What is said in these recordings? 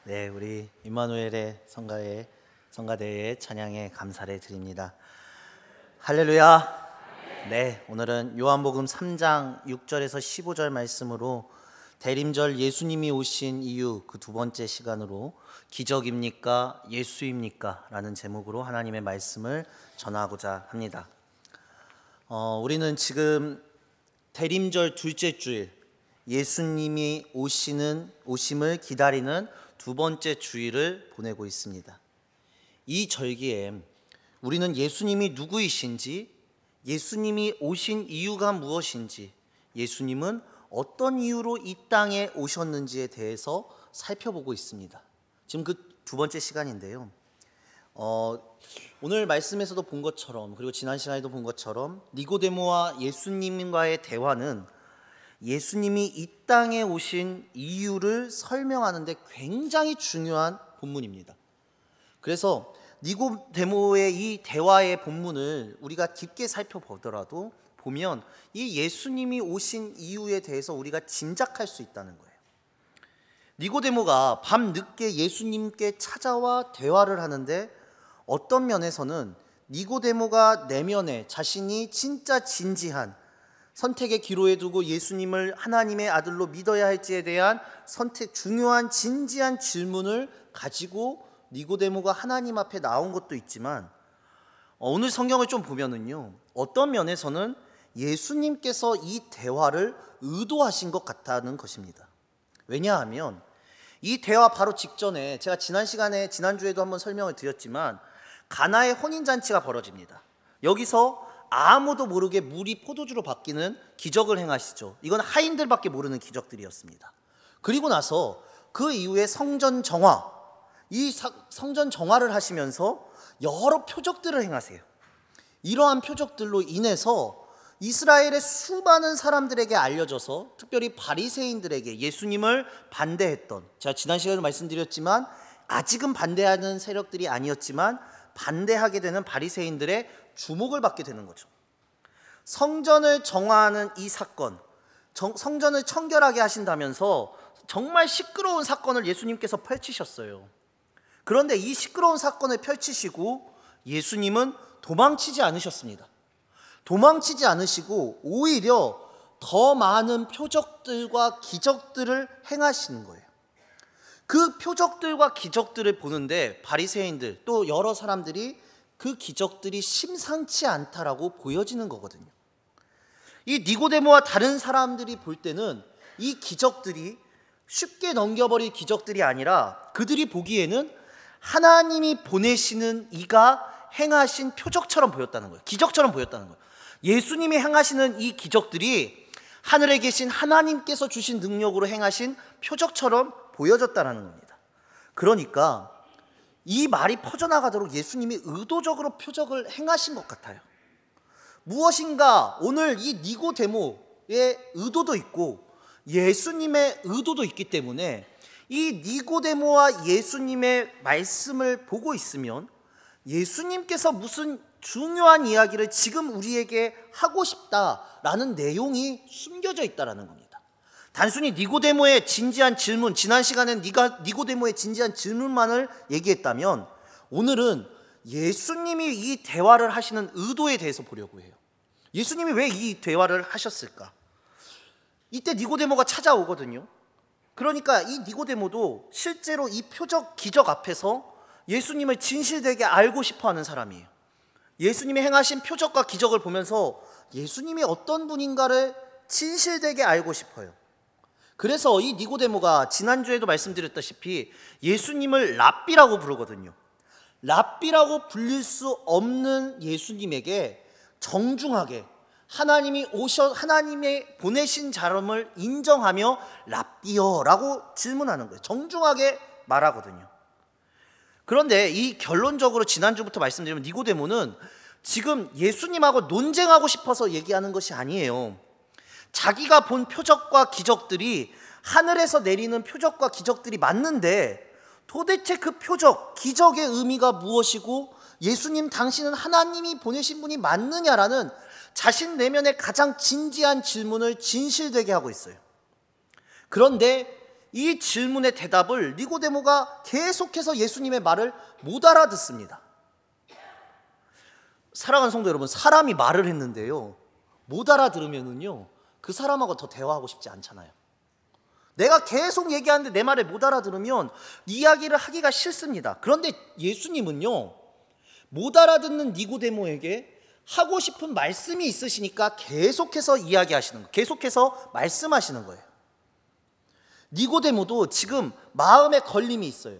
네, 우리 임마누엘의 성가대의 찬양에 감사를 드립니다. 할렐루야. 네, 오늘은 요한복음 3장 6절에서 15절 말씀으로 대림절 예수님이 오신 이유 그 두 번째 시간으로 기적입니까? 예수입니까? 라는 제목으로 하나님의 말씀을 전하고자 합니다. 우리는 지금 대림절 둘째 주일, 예수님이 오심을 기다리는 두 번째 주일을 보내고 있습니다. 이 절기에 우리는 예수님이 누구이신지, 예수님이 오신 이유가 무엇인지, 예수님은 어떤 이유로 이 땅에 오셨는지에 대해서 살펴보고 있습니다. 지금 그 두 번째 시간인데요. 오늘 말씀에서도 본 것처럼, 그리고 지난 시간에도 본 것처럼 니고데모와 예수님과의 대화는 예수님이 이 땅에 오신 이유를 설명하는데 굉장히 중요한 본문입니다. 그래서 니고데모의 이 대화의 본문을 우리가 깊게 살펴보더라도 보면 이 예수님이 오신 이유에 대해서 우리가 짐작할 수 있다는 거예요. 니고데모가 밤늦게 예수님께 찾아와 대화를 하는데 어떤 면에서는 니고데모가 내면에 자신이 진짜 진지한 선택의 기로에 두고 예수님을 하나님의 아들로 믿어야 할지에 대한 중요한 진지한 질문을 가지고 니고데모가 하나님 앞에 나온 것도 있지만, 오늘 성경을 좀 보면은요, 어떤 면에서는 예수님께서 이 대화를 의도하신 것 같다는 것입니다. 왜냐하면 이 대화 바로 직전에 제가 지난주에도 한번 설명을 드렸지만 가나의 혼인잔치가 벌어집니다. 여기서 아무도 모르게 물이 포도주로 바뀌는 기적을 행하시죠. 이건 하인들밖에 모르는 기적들이었습니다. 그리고 나서 그 이후에 성전 정화를 하시면서 여러 표적들을 행하세요. 이러한 표적들로 인해서 이스라엘의 수많은 사람들에게 알려져서, 특별히 바리새인들에게 예수님을 반대했던, 제가 지난 시간에 말씀드렸지만 아직은 반대하는 세력들이 아니었지만 반대하게 되는 바리새인들의 주목을 받게 되는 거죠. 성전을 정화하는 이 사건, 성전을 청결하게 하신다면서 정말 시끄러운 사건을 예수님께서 펼치셨어요. 그런데 이 시끄러운 사건을 펼치시고 예수님은 도망치지 않으셨습니다. 도망치지 않으시고 오히려 더 많은 표적들과 기적들을 행하시는 거예요. 그 표적들과 기적들을 보는데 바리새인들 또 여러 사람들이 그 기적들이 심상치 않다라고 보여지는 거거든요. 이 니고데모와 다른 사람들이 볼 때는 이 기적들이 쉽게 넘겨버릴 기적들이 아니라 그들이 보기에는 하나님이 보내시는 이가 행하신 표적처럼 보였다는 거예요. 기적처럼 보였다는 거예요. 예수님이 행하시는 이 기적들이 하늘에 계신 하나님께서 주신 능력으로 행하신 표적처럼 보여졌다는 겁니다. 그러니까 이 말이 퍼져나가도록 예수님이 의도적으로 표적을 행하신 것 같아요. 무엇인가 오늘 이 니고데모의 의도도 있고 예수님의 의도도 있기 때문에 이 니고데모와 예수님의 말씀을 보고 있으면 예수님께서 무슨 중요한 이야기를 지금 우리에게 하고 싶다라는 내용이 숨겨져 있다는 겁니다. 단순히 니고데모의 진지한 질문, 지난 시간엔 니고데모의 진지한 질문만을 얘기했다면 오늘은 예수님이 이 대화를 하시는 의도에 대해서 보려고 해요. 예수님이 왜 이 대화를 하셨을까? 이때 니고데모가 찾아오거든요. 그러니까 이 니고데모도 실제로 이 표적, 기적 앞에서 예수님을 진실되게 알고 싶어하는 사람이에요. 예수님이 행하신 표적과 기적을 보면서 예수님이 어떤 분인가를 진실되게 알고 싶어요. 그래서 이 니고데모가 지난주에도 말씀드렸다시피 예수님을 랍비라고 부르거든요. 랍비라고 불릴 수 없는 예수님에게 정중하게 하나님이 보내신 자람을 인정하며 랍비여라고 질문하는 거예요. 정중하게 말하거든요. 그런데 이 결론적으로 지난주부터 말씀드리면 니고데모는 지금 예수님하고 논쟁하고 싶어서 얘기하는 것이 아니에요. 자기가 본 표적과 기적들이 하늘에서 내리는 표적과 기적들이 맞는데 도대체 그 표적, 기적의 의미가 무엇이고 예수님 당신은 하나님이 보내신 분이 맞느냐라는 자신 내면의 가장 진지한 질문을 진실되게 하고 있어요. 그런데 이 질문의 대답을 니고데모가 계속해서 예수님의 말을 못 알아듣습니다. 사랑하는 성도 여러분, 사람이 말을 했는데요, 못 알아들으면은요 그 사람하고 더 대화하고 싶지 않잖아요. 내가 계속 얘기하는데 내 말을 못 알아들으면 이야기를 하기가 싫습니다. 그런데 예수님은요 못 알아듣는 니고데모에게 하고 싶은 말씀이 있으시니까 계속해서 이야기하시는 거예요. 계속해서 말씀하시는 거예요. 니고데모도 지금 마음에 걸림이 있어요.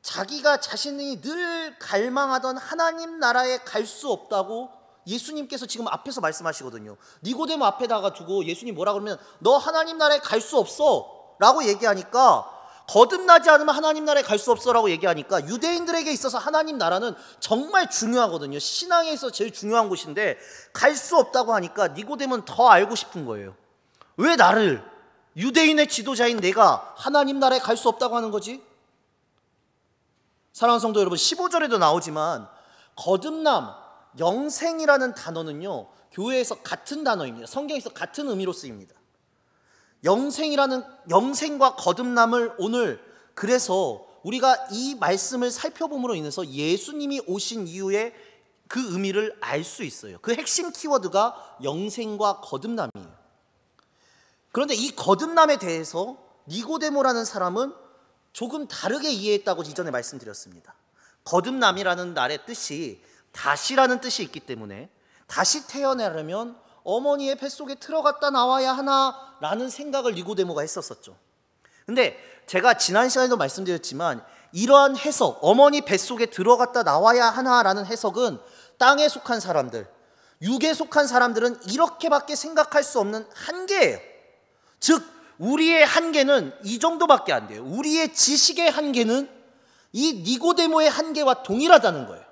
자기가 자신이 늘 갈망하던 하나님 나라에 갈 수 없다고 예수님께서 지금 앞에서 말씀하시거든요. 니고데모 앞에다가 두고 예수님 뭐라 그러면 너 하나님 나라에 갈 수 없어 라고 얘기하니까, 거듭나지 않으면 하나님 나라에 갈 수 없어 라고 얘기하니까, 유대인들에게 있어서 하나님 나라는 정말 중요하거든요. 신앙에 있어서 제일 중요한 곳인데 갈 수 없다고 하니까 니고데모는 더 알고 싶은 거예요. 왜 나를, 유대인의 지도자인 내가 하나님 나라에 갈 수 없다고 하는 거지? 사랑하는 성도 여러분, 15절에도 나오지만 거듭남, 영생이라는 단어는요 교회에서 같은 단어입니다. 성경에서 같은 의미로 쓰입니다. 영생과 거듭남을 오늘, 그래서 우리가 이 말씀을 살펴봄으로 인해서 예수님이 오신 이후에 그 의미를 알 수 있어요. 그 핵심 키워드가 영생과 거듭남이에요. 그런데 이 거듭남에 대해서 니고데모라는 사람은 조금 다르게 이해했다고 이전에 말씀드렸습니다. 거듭남이라는 말의 뜻이 다시라는 뜻이 있기 때문에 다시 태어나려면 어머니의 뱃속에 들어갔다 나와야 하나라는 생각을 니고데모가 했었었죠. 근데 제가 지난 시간에도 말씀드렸지만 이러한 해석, 어머니 뱃속에 들어갔다 나와야 하나라는 해석은 땅에 속한 사람들, 육에 속한 사람들은 이렇게밖에 생각할 수 없는 한계예요. 즉 우리의 한계는 이 정도밖에 안 돼요. 우리의 지식의 한계는 이 니고데모의 한계와 동일하다는 거예요.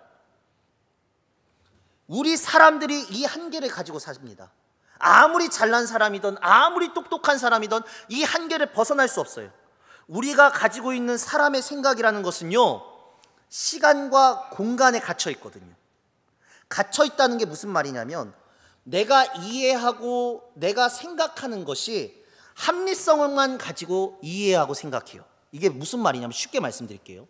우리 사람들이 이 한계를 가지고 삽니다. 아무리 잘난 사람이든 아무리 똑똑한 사람이든 이 한계를 벗어날 수 없어요. 우리가 가지고 있는 사람의 생각이라는 것은요 시간과 공간에 갇혀 있거든요. 갇혀 있다는 게 무슨 말이냐면, 내가 이해하고 내가 생각하는 것이 합리성만 가지고 이해하고 생각해요. 이게 무슨 말이냐면, 쉽게 말씀드릴게요.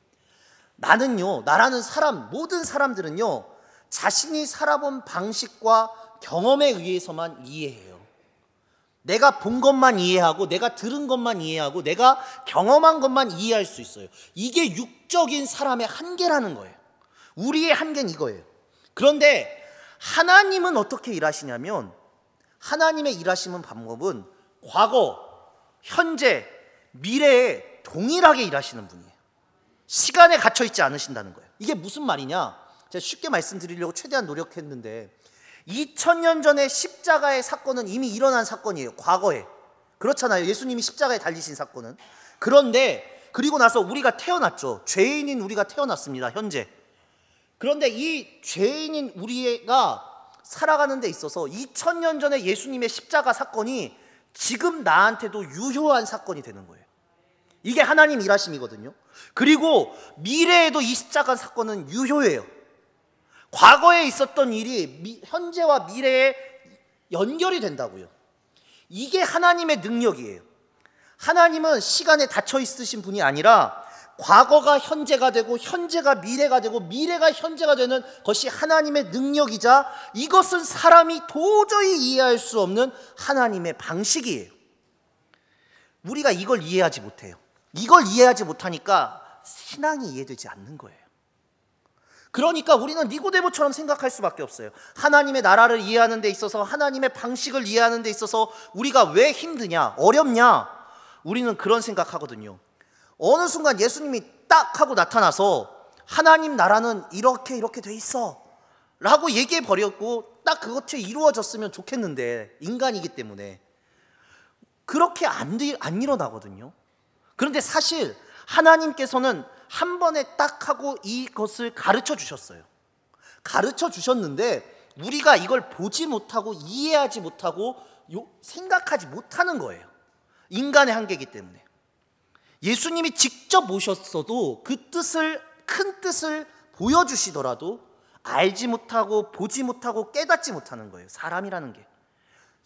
나라는 사람, 모든 사람들은요 자신이 살아본 방식과 경험에 의해서만 이해해요. 내가 본 것만 이해하고 내가 들은 것만 이해하고 내가 경험한 것만 이해할 수 있어요. 이게 육적인 사람의 한계라는 거예요. 우리의 한계는 이거예요. 그런데 하나님은 어떻게 일하시냐면, 하나님의 일하시는 방법은 과거, 현재, 미래에 동일하게 일하시는 분이에요. 시간에 갇혀 있지 않으신다는 거예요. 이게 무슨 말이냐? 제가 쉽게 말씀드리려고 최대한 노력했는데, 2000년 전에 십자가의 사건은 이미 일어난 사건이에요. 과거에. 그렇잖아요. 예수님이 십자가에 달리신 사건은. 그런데 그리고 나서 우리가 태어났죠. 죄인인 우리가 태어났습니다. 현재. 그런데 이 죄인인 우리가 살아가는 데 있어서 2000년 전에 예수님의 십자가 사건이 지금 나한테도 유효한 사건이 되는 거예요. 이게 하나님 일하심이거든요. 그리고 미래에도 이 십자가 사건은 유효해요. 과거에 있었던 일이 현재와 미래에 연결이 된다고요. 이게 하나님의 능력이에요. 하나님은 시간에 닫혀 있으신 분이 아니라 과거가 현재가 되고 현재가 미래가 되고 미래가 현재가 되는 것이 하나님의 능력이자, 이것은 사람이 도저히 이해할 수 없는 하나님의 방식이에요. 우리가 이걸 이해하지 못해요. 이걸 이해하지 못하니까 신앙이 이해되지 않는 거예요. 그러니까 우리는 니고데모처럼 생각할 수밖에 없어요. 하나님의 나라를 이해하는 데 있어서, 하나님의 방식을 이해하는 데 있어서 우리가 왜 힘드냐, 어렵냐, 우리는 그런 생각하거든요. 어느 순간 예수님이 딱 하고 나타나서 하나님 나라는 이렇게 돼 있어 라고 얘기해 버렸고 딱 그것이 이루어졌으면 좋겠는데, 인간이기 때문에 그렇게 안 일어나거든요. 그런데 사실 하나님께서는 한 번에 딱 하고 이것을 가르쳐 주셨어요. 가르쳐 주셨는데 우리가 이걸 보지 못하고 이해하지 못하고 생각하지 못하는 거예요. 인간의 한계이기 때문에. 예수님이 직접 오셨어도 그 뜻을, 큰 뜻을 보여주시더라도 알지 못하고 보지 못하고 깨닫지 못하는 거예요. 사람이라는 게.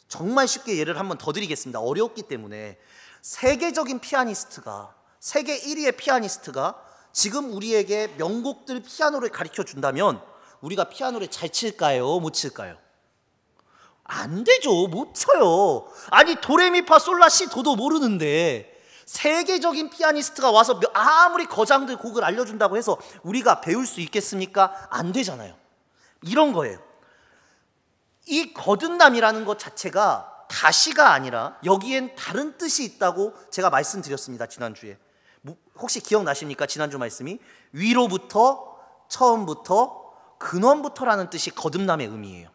정말 쉽게 예를 한번 더 드리겠습니다. 어려웠기 때문에. 세계적인 피아니스트가, 세계 1위의 피아니스트가 지금 우리에게 명곡들 피아노를 가르쳐 준다면 우리가 피아노를 잘 칠까요? 못 칠까요? 안 되죠. 못 쳐요. 아니 도레미파 솔라시 도도 모르는데 세계적인 피아니스트가 와서 아무리 거장들 곡을 알려준다고 해서 우리가 배울 수 있겠습니까? 안 되잖아요. 이런 거예요. 이 거듭남이라는 것 자체가 다시가 아니라 여기엔 다른 뜻이 있다고 제가 말씀드렸습니다. 지난주에. 혹시 기억나십니까? 지난주 말씀이 위로부터, 처음부터, 근원부터라는 뜻이 거듭남의 의미예요.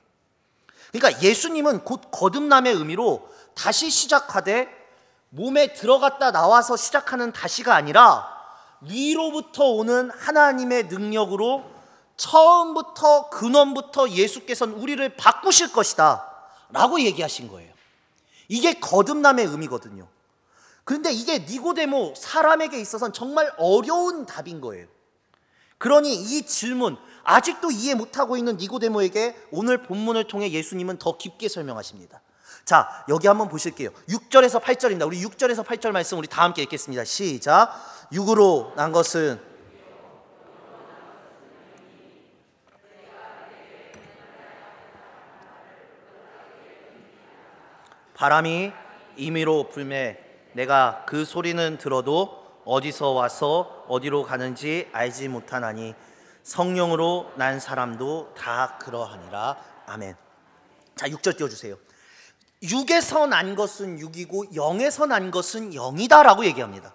그러니까 예수님은 곧 거듭남의 의미로 다시 시작하되 몸에 들어갔다 나와서 시작하는 다시가 아니라 위로부터 오는 하나님의 능력으로 처음부터 근원부터 예수께서는 우리를 바꾸실 것이다 라고 얘기하신 거예요. 이게 거듭남의 의미거든요. 그런데 이게 니고데모 사람에게 있어서는 정말 어려운 답인 거예요. 그러니 이 질문 아직도 이해 못하고 있는 니고데모에게 오늘 본문을 통해 예수님은 더 깊게 설명하십니다. 자, 여기 한번 보실게요. 6절에서 8절입니다. 우리 6절에서 8절 말씀 우리 다 함께 읽겠습니다. 시작. 육으로 난 것은 바람이 임의로 불매 내가 그 소리는 들어도 어디서 와서 어디로 가는지 알지 못하나니 성령으로 난 사람도 다 그러하니라. 아멘. 자, 6절 띄워주세요. 육에서 난 것은 육이고 영에서 난 것은 영이다 라고 얘기합니다.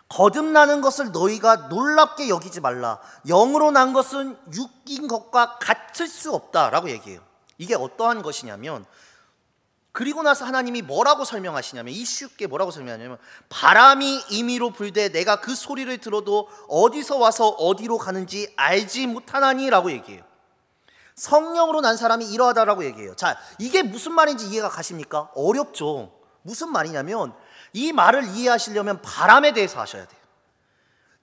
거듭나는 것을 너희가 놀랍게 여기지 말라. 영으로 난 것은 육인 것과 같을 수 없다 라고 얘기해요. 이게 어떠한 것이냐면, 그리고 나서 하나님이 뭐라고 설명하시냐면, 이 쉽게 뭐라고 설명하냐면, 바람이 임의로 불되 내가 그 소리를 들어도 어디서 와서 어디로 가는지 알지 못하나니 라고 얘기해요. 성령으로 난 사람이 이러하다라고 얘기해요. 자, 이게 무슨 말인지 이해가 가십니까? 어렵죠. 무슨 말이냐면 이 말을 이해하시려면 바람에 대해서 아셔야 돼요.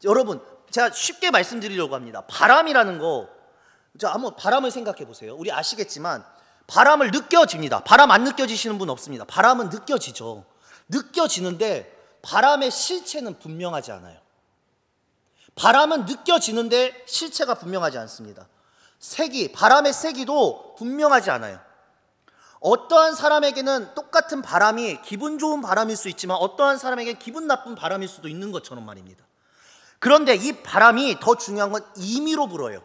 여러분, 제가 쉽게 말씀드리려고 합니다. 바람이라는 거, 자, 한번 바람을 생각해 보세요. 우리 아시겠지만 바람을 느껴집니다. 바람 안 느껴지시는 분 없습니다. 바람은 느껴지죠. 느껴지는데 바람의 실체는 분명하지 않아요. 바람은 느껴지는데 실체가 분명하지 않습니다. 세기, 바람의 세기도 분명하지 않아요. 어떠한 사람에게는 똑같은 바람이 기분 좋은 바람일 수 있지만 어떠한 사람에게는 기분 나쁜 바람일 수도 있는 것처럼 말입니다. 그런데 이 바람이 더 중요한 건 임의로 불어요.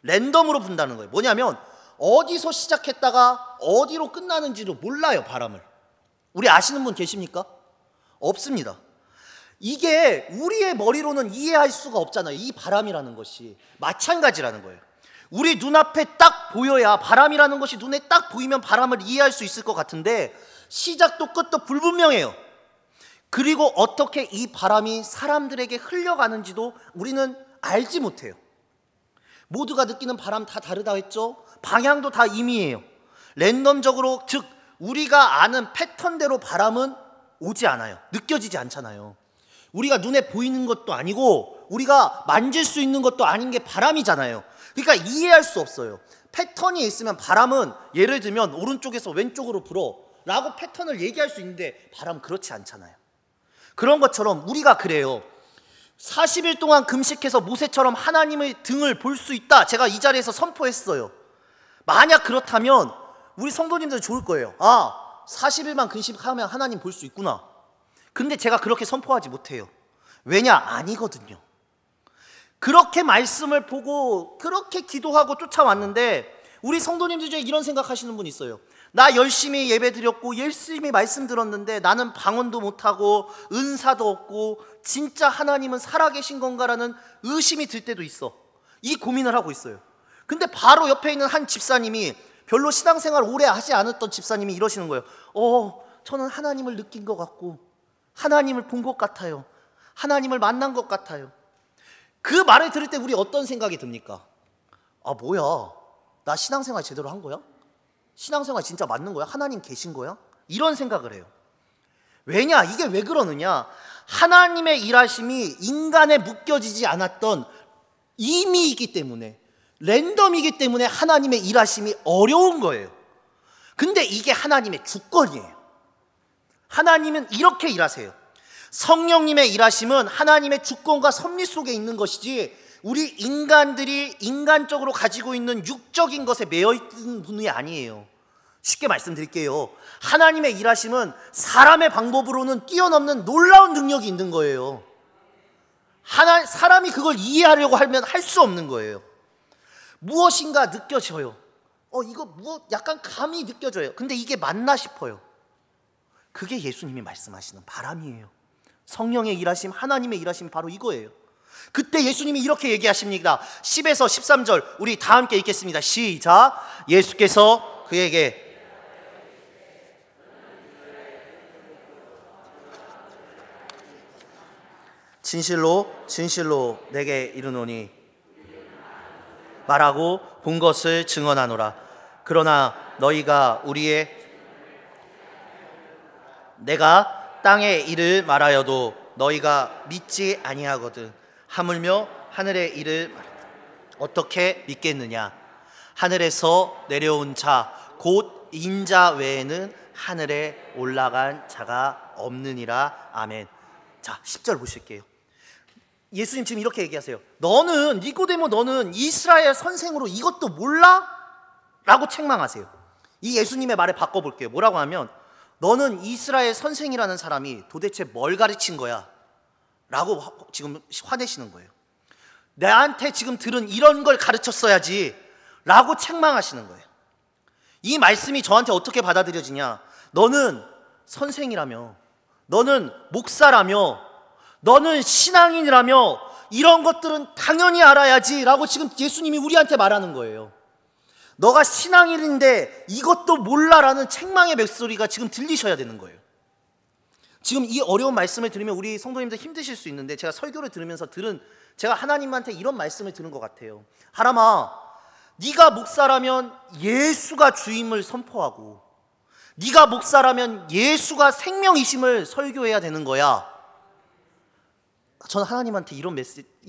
랜덤으로 분다는 거예요. 뭐냐면 어디서 시작했다가 어디로 끝나는지도 몰라요. 바람을. 우리 아시는 분 계십니까? 없습니다. 이게 우리의 머리로는 이해할 수가 없잖아요. 이 바람이라는 것이. 마찬가지라는 거예요. 우리 눈앞에 딱 보여야, 바람이라는 것이 눈에 딱 보이면 바람을 이해할 수 있을 것 같은데 시작도 끝도 불분명해요. 그리고 어떻게 이 바람이 사람들에게 흘려가는지도 우리는 알지 못해요. 모두가 느끼는 바람 다 다르다 했죠? 방향도 다 임의예요. 랜덤적으로, 즉 우리가 아는 패턴대로 바람은 오지 않아요. 느껴지지 않잖아요. 우리가 눈에 보이는 것도 아니고 우리가 만질 수 있는 것도 아닌 게 바람이잖아요. 그러니까 이해할 수 없어요. 패턴이 있으면 바람은 예를 들면 오른쪽에서 왼쪽으로 불어 라고 패턴을 얘기할 수 있는데 바람 그렇지 않잖아요. 그런 것처럼 우리가 그래요. 40일 동안 금식해서 모세처럼 하나님의 등을 볼 수 있다. 제가 이 자리에서 선포했어요. 만약 그렇다면 우리 성도님들 좋을 거예요. 아, 40일만 금식하면 하나님 볼 수 있구나. 근데 제가 그렇게 선포하지 못해요. 왜냐? 아니거든요. 그렇게 말씀을 보고 그렇게 기도하고 쫓아왔는데 우리 성도님들 중에 이런 생각하시는 분 있어요. 나 열심히 예배 드렸고 열심히 말씀 들었는데 나는 방언도 못하고 은사도 없고 진짜 하나님은 살아계신 건가라는 의심이 들 때도 있어. 이 고민을 하고 있어요. 근데 바로 옆에 있는 한 집사님이, 별로 신앙생활 오래 하지 않았던 집사님이 이러시는 거예요. 저는 하나님을 느낀 것 같고 하나님을 본 것 같아요. 하나님을 만난 것 같아요. 그 말을 들을 때 우리 어떤 생각이 듭니까? 아, 뭐야, 나 신앙생활 제대로 한 거야? 신앙생활 진짜 맞는 거야? 하나님 계신 거야? 이런 생각을 해요. 왜냐? 이게 왜 그러느냐? 하나님의 일하심이 인간에 묶여지지 않았던 임의이기 때문에, 랜덤이기 때문에 하나님의 일하심이 어려운 거예요. 근데 이게 하나님의 주권이에요. 하나님은 이렇게 일하세요. 성령님의 일하심은 하나님의 주권과 섭리 속에 있는 것이지 우리 인간들이 인간적으로 가지고 있는 육적인 것에 매여 있는 분이 아니에요. 쉽게 말씀드릴게요. 하나님의 일하심은 사람의 방법으로는 뛰어넘는 놀라운 능력이 있는 거예요. 사람이 그걸 이해하려고 하면 할 수 없는 거예요. 무엇인가 느껴져요. 이거 약간 감이 느껴져요. 근데 이게 맞나 싶어요. 그게 예수님이 말씀하시는 바람이에요. 성령의 일하심, 하나님의 일하심 바로 이거예요. 그때 예수님이 이렇게 얘기하십니다. 10에서 13절 우리 다 함께 읽겠습니다. 시작. 예수께서 그에게 진실로 진실로 내게 이르노니 말하고 본 것을 증언하노라. 그러나 너희가 내가 땅의 일을 말하여도 너희가 믿지 아니하거든. 하물며 하늘의 일을 어떻게 믿겠느냐. 하늘에서 내려온 자 곧 인자 외에는 하늘에 올라간 자가 없느니라. 아멘. 자, 10절 보실게요. 예수님 지금 이렇게 얘기하세요. 니고데모 너는 이스라엘 선생으로 이것도 몰라? 라고 책망하세요. 이 예수님의 말을 바꿔볼게요. 뭐라고 하면 너는 이스라엘 선생이라는 사람이 도대체 뭘 가르친 거야? 라고 지금 화내시는 거예요. 나한테 지금 들은 이런 걸 가르쳤어야지 라고 책망하시는 거예요. 이 말씀이 저한테 어떻게 받아들여지냐. 너는 선생이라며, 너는 목사라며, 너는 신앙인이라며 이런 것들은 당연히 알아야지 라고 지금 예수님이 우리한테 말하는 거예요. 너가 신앙인인데 이것도 몰라라는 책망의 목소리가 지금 들리셔야 되는 거예요. 지금 이 어려운 말씀을 들으면 우리 성도님들 힘드실 수 있는데 제가 설교를 들으면서 제가 하나님한테 이런 말씀을 들은 것 같아요. 하람아, 네가 목사라면 예수가 주임을 선포하고 네가 목사라면 예수가 생명이심을 설교해야 되는 거야. 저는 하나님한테 이런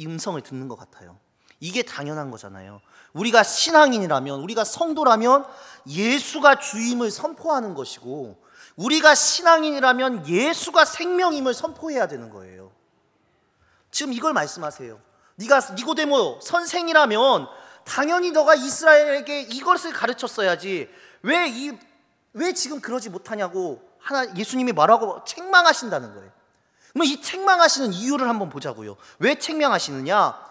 음성을 듣는 것 같아요. 이게 당연한 거잖아요. 우리가 신앙인이라면, 우리가 성도라면 예수가 주임을 선포하는 것이고 우리가 신앙인이라면 예수가 생명임을 선포해야 되는 거예요. 지금 이걸 말씀하세요. 네가 니고데모 선생이라면 당연히 너가 이스라엘에게 이것을 가르쳤어야지 왜 지금 그러지 못하냐고 예수님이 말하고 책망하신다는 거예요. 그럼 이 책망하시는 이유를 한번 보자고요. 왜 책망하시느냐?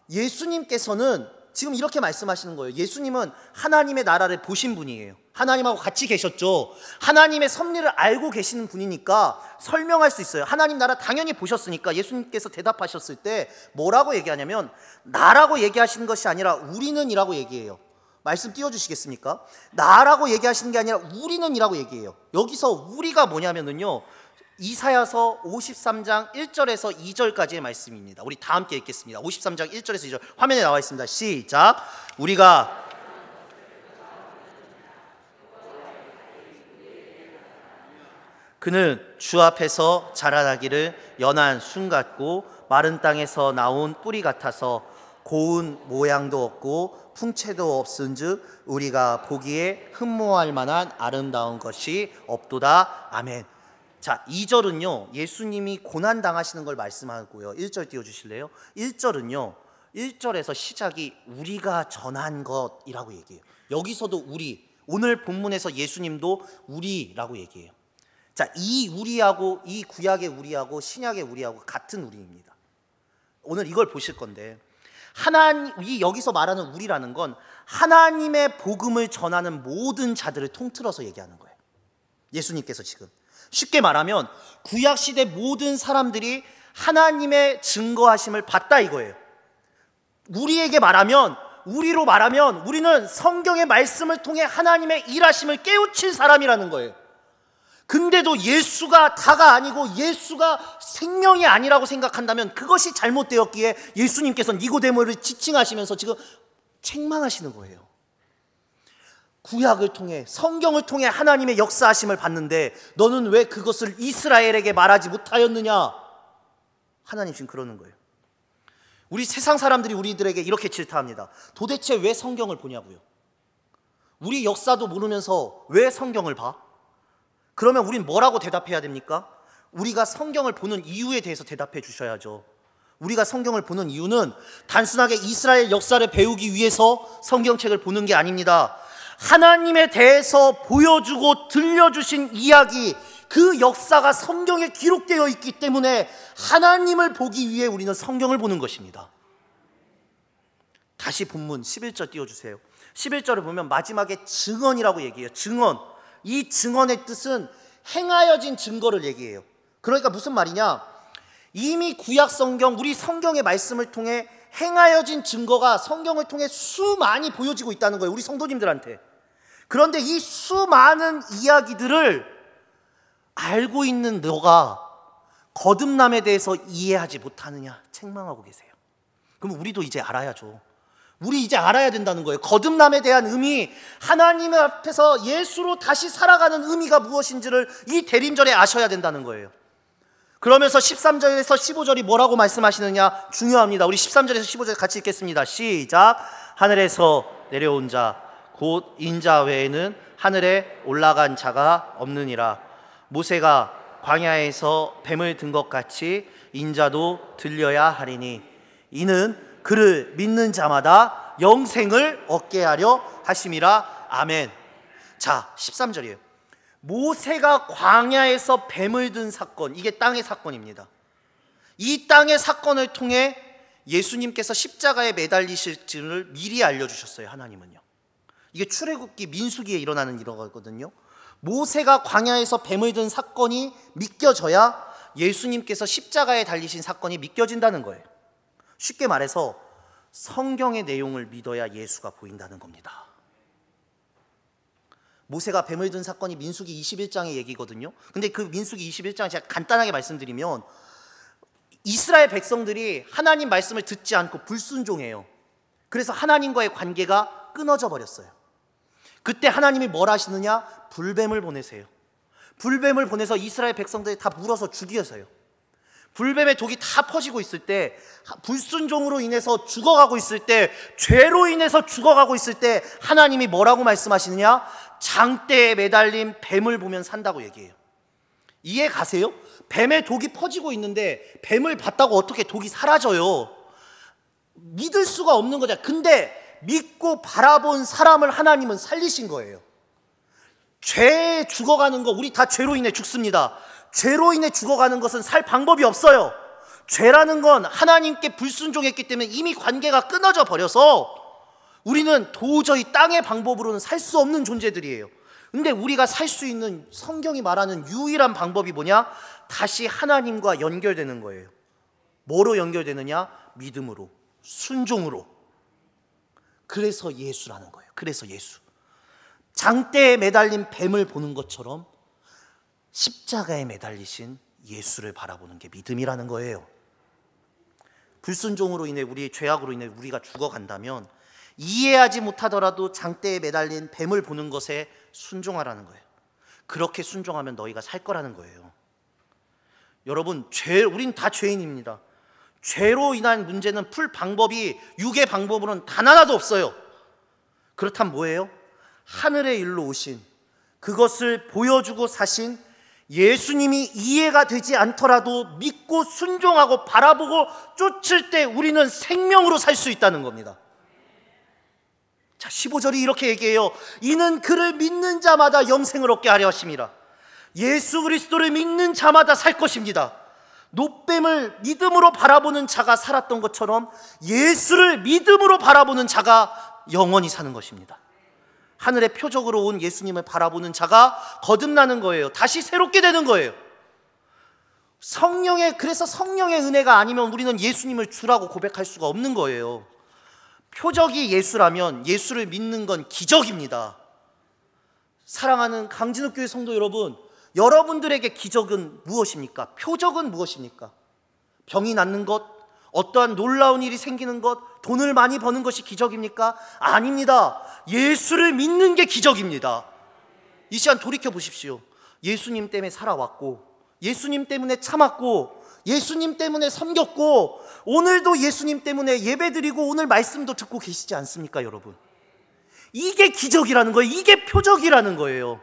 예수님께서는 지금 이렇게 말씀하시는 거예요. 예수님은 하나님의 나라를 보신 분이에요. 하나님하고 같이 계셨죠. 하나님의 섭리를 알고 계시는 분이니까 설명할 수 있어요. 하나님 나라 당연히 보셨으니까 예수님께서 대답하셨을 때 뭐라고 얘기하냐면 나라고 얘기하시는 것이 아니라 우리는이라고 얘기해요. 말씀 띄워주시겠습니까? 나라고 얘기하시는 게 아니라 우리는이라고 얘기해요. 여기서 우리가 뭐냐면요, 이사야서 53장 1절에서 2절까지의 말씀입니다. 우리 다 함께 읽겠습니다. 53장 1절에서 2절 화면에 나와 있습니다. 시작. 우리가 그는 주 앞에서 자라나기를 연한 순 같고 마른 땅에서 나온 뿌리 같아서 고운 모양도 없고 풍채도 없은즉 우리가 보기에 흠모할 만한 아름다운 것이 없도다. 아멘. 자, 2절은요 예수님이 고난당하시는 걸 말씀하고요. 1절 띄워주실래요? 1절은요 1절에서 시작이 우리가 전한 것이라고 얘기해요. 여기서도 우리, 오늘 본문에서 예수님도 우리라고 얘기해요. 자, 이 우리하고 이 구약의 우리하고 신약의 우리하고 같은 우리입니다. 오늘 이걸 보실 건데 이 여기서 말하는 우리라는 건 하나님의 복음을 전하는 모든 자들을 통틀어서 얘기하는 거예요. 예수님께서 지금 쉽게 말하면 구약 시대 모든 사람들이 하나님의 증거하심을 받다 이거예요. 우리로 말하면 우리는 성경의 말씀을 통해 하나님의 일하심을 깨우친 사람이라는 거예요. 근데도 예수가 다가 아니고 예수가 생명이 아니라고 생각한다면 그것이 잘못되었기에 예수님께서 니고데모를 지칭하시면서 지금 책망하시는 거예요. 구약을 통해, 성경을 통해 하나님의 역사하심을 받는데 너는 왜 그것을 이스라엘에게 말하지 못하였느냐? 하나님 지금 그러는 거예요. 우리 세상 사람들이 우리들에게 이렇게 질타합니다. 도대체 왜 성경을 보냐고요? 우리 역사도 모르면서 왜 성경을 봐? 그러면 우린 뭐라고 대답해야 됩니까? 우리가 성경을 보는 이유에 대해서 대답해 주셔야죠. 우리가 성경을 보는 이유는 단순하게 이스라엘 역사를 배우기 위해서 성경책을 보는 게 아닙니다. 하나님에 대해서 보여주고 들려주신 이야기, 그 역사가 성경에 기록되어 있기 때문에 하나님을 보기 위해 우리는 성경을 보는 것입니다. 다시 본문 11절 띄워주세요. 11절을 보면 마지막에 증언이라고 얘기해요. 증언. 이 증언의 뜻은 행하여진 증거를 얘기해요. 그러니까 무슨 말이냐, 이미 구약 성경, 우리 성경의 말씀을 통해 행하여진 증거가 성경을 통해 수많이 보여지고 있다는 거예요, 우리 성도님들한테. 그런데 이 수많은 이야기들을 알고 있는 너가 거듭남에 대해서 이해하지 못하느냐 책망하고 계세요. 그럼 우리도 이제 알아야죠. 우리 이제 알아야 된다는 거예요. 거듭남에 대한 의미, 하나님 앞에서 예수로 다시 살아가는 의미가 무엇인지를 이 대림절에 아셔야 된다는 거예요. 그러면서 13절에서 15절이 뭐라고 말씀하시느냐 중요합니다. 우리 13절에서 15절 같이 읽겠습니다. 시작. 하늘에서 내려온 자 곧 인자 외에는 하늘에 올라간 자가 없느니라. 모세가 광야에서 뱀을 든 것 같이 인자도 들려야 하리니 이는 그를 믿는 자마다 영생을 얻게 하려 하심이라. 아멘. 자, 13절이에요. 모세가 광야에서 뱀을 든 사건, 이게 땅의 사건입니다. 이 땅의 사건을 통해 예수님께서 십자가에 매달리실 줄을 미리 알려주셨어요, 하나님은요. 이게 출애굽기 민수기에 일어나는 일화거든요. 모세가 광야에서 뱀을 든 사건이 믿겨져야 예수님께서 십자가에 달리신 사건이 믿겨진다는 거예요. 쉽게 말해서 성경의 내용을 믿어야 예수가 보인다는 겁니다. 모세가 뱀을 든 사건이 민수기 21장의 얘기거든요. 근데 그 민수기 21장 제가 간단하게 말씀드리면 이스라엘 백성들이 하나님 말씀을 듣지 않고 불순종해요. 그래서 하나님과의 관계가 끊어져 버렸어요. 그때 하나님이 뭘 하시느냐? 불뱀을 보내세요. 불뱀을 보내서 이스라엘 백성들이 다 물어서 죽이어서요. 불뱀의 독이 다 퍼지고 있을 때, 불순종으로 인해서 죽어가고 있을 때, 죄로 인해서 죽어가고 있을 때 하나님이 뭐라고 말씀하시느냐? 장대에 매달린 뱀을 보면 산다고 얘기해요. 이해 가세요? 뱀의 독이 퍼지고 있는데 뱀을 봤다고 어떻게 독이 사라져요? 믿을 수가 없는 거죠. 근데 믿고 바라본 사람을 하나님은 살리신 거예요. 죄에 죽어가는 거, 우리 다 죄로 인해 죽습니다. 죄로 인해 죽어가는 것은 살 방법이 없어요. 죄라는 건 하나님께 불순종했기 때문에 이미 관계가 끊어져 버려서 우리는 도저히 땅의 방법으로는 살 수 없는 존재들이에요. 근데 우리가 살 수 있는 성경이 말하는 유일한 방법이 뭐냐? 다시 하나님과 연결되는 거예요. 뭐로 연결되느냐? 믿음으로, 순종으로. 그래서 예수라는 거예요. 그래서 예수. 장대에 매달린 뱀을 보는 것처럼 십자가에 매달리신 예수를 바라보는 게 믿음이라는 거예요. 불순종으로 인해, 우리의 죄악으로 인해 우리가 죽어간다면 이해하지 못하더라도 장대에 매달린 뱀을 보는 것에 순종하라는 거예요. 그렇게 순종하면 너희가 살 거라는 거예요. 여러분, 우린 다 죄인입니다. 죄로 인한 문제는 풀 방법이 육의 방법으로는 단 하나도 없어요. 그렇다면 뭐예요? 하늘의 일로 오신, 그것을 보여주고 사신 예수님이 이해가 되지 않더라도 믿고 순종하고 바라보고 쫓을 때 우리는 생명으로 살 수 있다는 겁니다. 자, 15절이 이렇게 얘기해요. 이는 그를 믿는 자마다 영생을 얻게 하려 하심이라. 예수 그리스도를 믿는 자마다 살 것입니다. 놋뱀을 믿음으로 바라보는 자가 살았던 것처럼 예수를 믿음으로 바라보는 자가 영원히 사는 것입니다. 하늘의 표적으로 온 예수님을 바라보는 자가 거듭나는 거예요. 다시 새롭게 되는 거예요. 그래서 성령의 은혜가 아니면 우리는 예수님을 주라고 고백할 수가 없는 거예요. 표적이 예수라면 예수를 믿는 건 기적입니다. 사랑하는 강진욱교회 성도 여러분, 여러분들에게 기적은 무엇입니까? 표적은 무엇입니까? 병이 낫는 것, 어떠한 놀라운 일이 생기는 것, 돈을 많이 버는 것이 기적입니까? 아닙니다. 예수를 믿는 게 기적입니다. 이 시간 돌이켜 보십시오. 예수님 때문에 살아왔고, 예수님 때문에 참았고, 예수님 때문에 섬겼고, 오늘도 예수님 때문에 예배드리고 오늘 말씀도 듣고 계시지 않습니까, 여러분? 이게 기적이라는 거예요. 이게 표적이라는 거예요.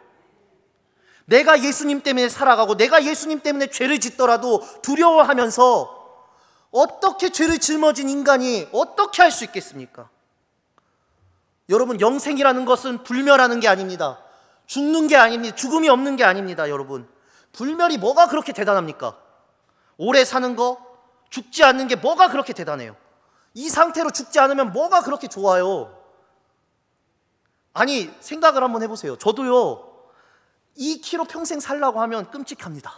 내가 예수님 때문에 살아가고 내가 예수님 때문에 죄를 짓더라도 두려워하면서 어떻게 죄를 짊어진 인간이 어떻게 할 수 있겠습니까? 여러분, 영생이라는 것은 불멸하는 게 아닙니다. 죽는 게 아닙니다. 죽음이 없는 게 아닙니다. 여러분, 불멸이 뭐가 그렇게 대단합니까? 오래 사는 거, 죽지 않는 게 뭐가 그렇게 대단해요? 이 상태로 죽지 않으면 뭐가 그렇게 좋아요? 아니, 생각을 한번 해보세요. 저도요, 2kg 평생 살라고 하면 끔찍합니다.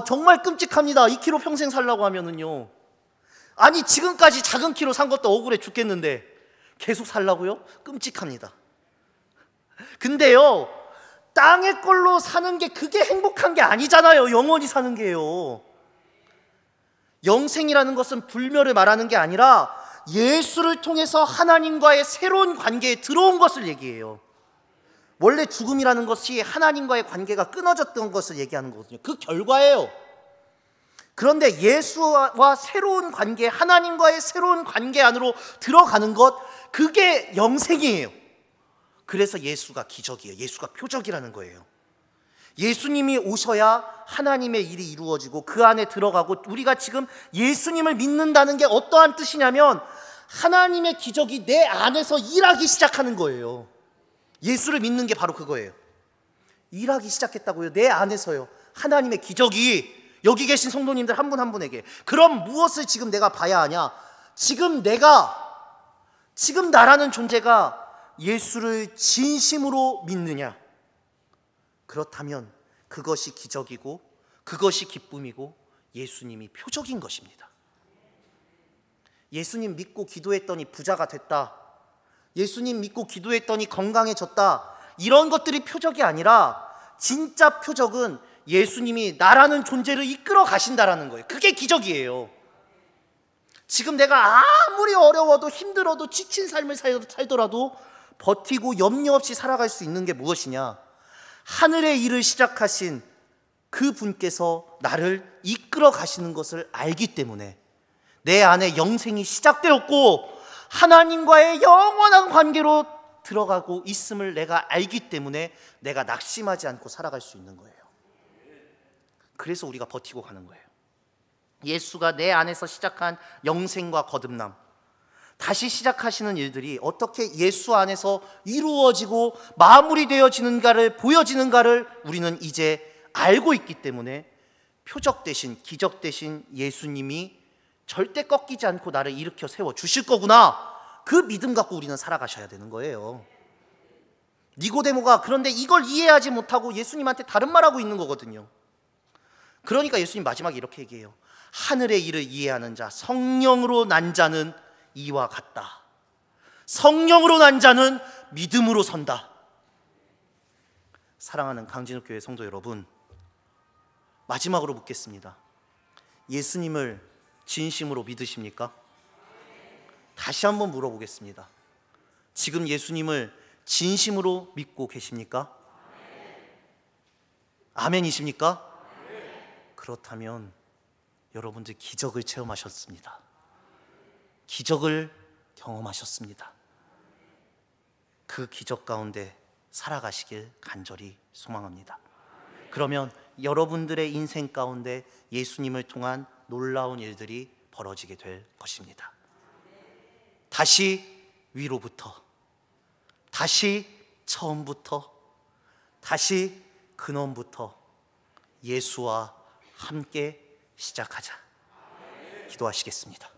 정말 끔찍합니다. 2kg 평생 살라고 하면은요. 아니, 지금까지 작은 키로 산 것도 억울해 죽겠는데 계속 살라고요? 끔찍합니다. 근데요, 땅의 걸로 사는 게 그게 행복한 게 아니잖아요. 영원히 사는 게요. 영생이라는 것은 불멸을 말하는 게 아니라 예수를 통해서 하나님과의 새로운 관계에 들어온 것을 얘기해요. 원래 죽음이라는 것이 하나님과의 관계가 끊어졌던 것을 얘기하는 거거든요. 그 결과예요. 그런데 예수와 새로운 관계, 하나님과의 새로운 관계 안으로 들어가는 것, 그게 영생이에요. 그래서 예수가 기적이에요. 예수가 표적이라는 거예요. 예수님이 오셔야 하나님의 일이 이루어지고 그 안에 들어가고, 우리가 지금 예수님을 믿는다는 게 어떠한 뜻이냐면 하나님의 기적이 내 안에서 일하기 시작하는 거예요. 예수를 믿는 게 바로 그거예요. 일하기 시작했다고요. 내 안에서요. 하나님의 기적이 여기 계신 성도님들 한 분 한 분에게. 그럼 무엇을 지금 내가 봐야 하냐? 지금 나라는 존재가 예수를 진심으로 믿느냐? 그렇다면 그것이 기적이고 그것이 기쁨이고 예수님이 표적인 것입니다. 예수님 믿고 기도했더니 부자가 됐다, 예수님 믿고 기도했더니 건강해졌다, 이런 것들이 표적이 아니라 진짜 표적은 예수님이 나라는 존재를 이끌어 가신다라는 거예요. 그게 기적이에요. 지금 내가 아무리 어려워도 힘들어도 지친 삶을 살더라도 버티고 염려 없이 살아갈 수 있는 게 무엇이냐? 하늘의 일을 시작하신 그 분께서 나를 이끌어 가시는 것을 알기 때문에 내 안에 영생이 시작되었고 하나님과의 영원한 관계로 들어가고 있음을 내가 알기 때문에 내가 낙심하지 않고 살아갈 수 있는 거예요. 그래서 우리가 버티고 가는 거예요. 예수가 내 안에서 시작한 영생과 거듭남, 다시 시작하시는 일들이 어떻게 예수 안에서 이루어지고 마무리되어지는가를, 보여지는가를 우리는 이제 알고 있기 때문에 표적 대신, 기적 대신 예수님이 절대 꺾이지 않고 나를 일으켜 세워 주실 거구나, 그 믿음 갖고 우리는 살아가셔야 되는 거예요. 니고데모가 그런데 이걸 이해하지 못하고 예수님한테 다른 말하고 있는 거거든요. 그러니까 예수님 마지막에 이렇게 얘기해요. 하늘의 일을 이해하는 자, 성령으로 난 자는 이와 같다. 성령으로 난 자는 믿음으로 선다. 사랑하는 강진욱교회 성도 여러분, 마지막으로 묻겠습니다. 예수님을 진심으로 믿으십니까? 다시 한번 물어보겠습니다. 지금 예수님을 진심으로 믿고 계십니까? 아멘이십니까? 그렇다면 여러분들 기적을 체험하셨습니다. 기적을 경험하셨습니다. 그 기적 가운데 살아가시길 간절히 소망합니다. 그러면 여러분들의 인생 가운데 예수님을 통한 놀라운 일들이 벌어지게 될 것입니다. 다시 위로부터, 다시 처음부터, 다시 근원부터 예수와 함께 시작하자. 기도하시겠습니다.